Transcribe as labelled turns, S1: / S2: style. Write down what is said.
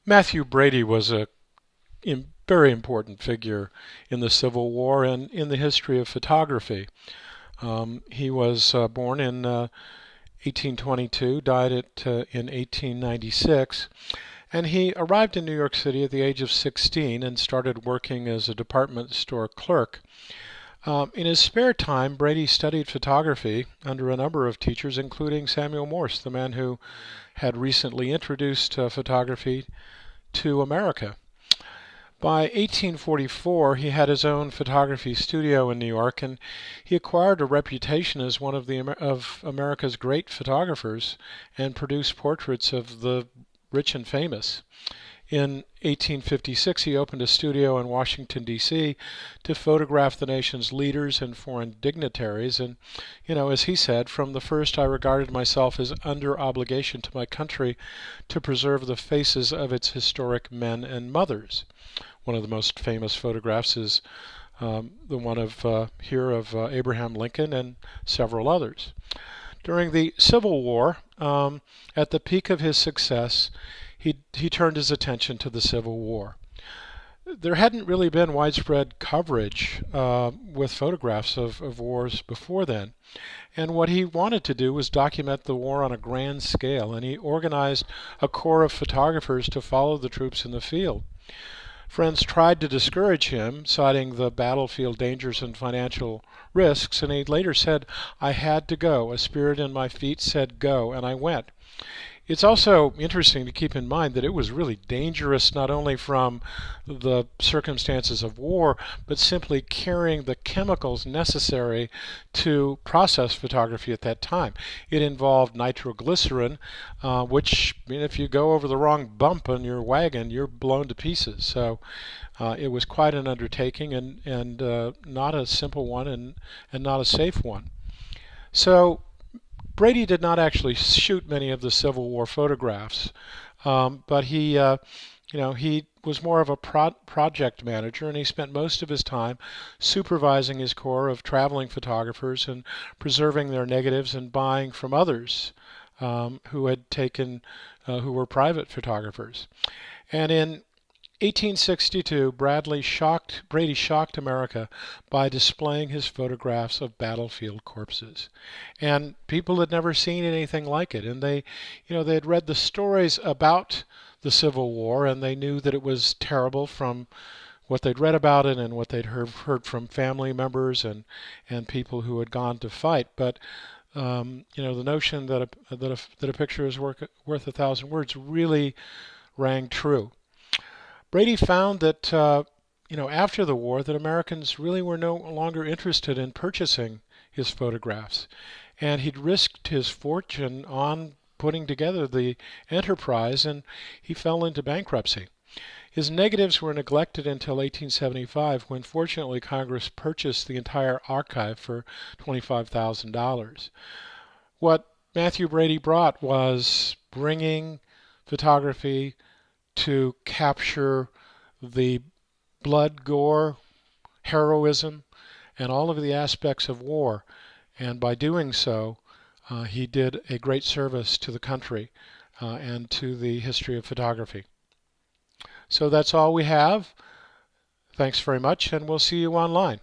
S1: Mathew Brady was a very important figure in the Civil War and in the history of photography. He was born in 1822, died in 1896, and he arrived in New York City at the age of 16 and started working as a department store clerk. In his spare time, Brady studied photography under a number of teachers, including Samuel Morse, the man who had recently introduced photography to America. By 1844, he had his own photography studio in New York, and he acquired a reputation as one of America's great photographers and produced portraits of the rich and famous. In 1856, he opened a studio in Washington, D.C. to photograph the nation's leaders and foreign dignitaries. And, as he said, from the first I regarded myself as under obligation to my country to preserve the faces of its historic men and mothers. One of the most famous photographs is the one of Abraham Lincoln and several others. During the Civil War, at the peak of his success, he turned his attention to the Civil War. There hadn't really been widespread coverage with photographs of wars before then. And what he wanted to do was document the war on a grand scale, and he organized a corps of photographers to follow the troops in the field. Friends tried to discourage him, citing the battlefield dangers and financial risks, and he later said, "I had to go. A spirit in my feet said go, and I went." It's also interesting to keep in mind that it was really dangerous not only from the circumstances of war, but simply carrying the chemicals necessary to process photography at that time. It involved nitroglycerin, which if you go over the wrong bump on your wagon, you're blown to pieces. So it was quite an undertaking and not a simple one and not a safe one. So Brady did not actually shoot many of the Civil War photographs, but he was more of a project manager, and he spent most of his time supervising his corps of traveling photographers and preserving their negatives and buying from others who were private photographers. And in 1862, Brady shocked America by displaying his photographs of battlefield corpses. And people had never seen anything like it. And they had read the stories about the Civil War, and they knew that it was terrible from what they'd read about it and what they'd heard from family members and people who had gone to fight. But the notion that a picture is worth 1,000 words really rang true. Brady found that after the war that Americans really were no longer interested in purchasing his photographs, and he'd risked his fortune on putting together the enterprise, and he fell into bankruptcy. His negatives were neglected until 1875, when fortunately Congress purchased the entire archive for $25,000. What Mathew Brady brought was bringing photography to capture the blood, gore, heroism, and all of the aspects of war. And by doing so, he did a great service to the country and to the history of photography. So that's all we have. Thanks very much, and we'll see you online.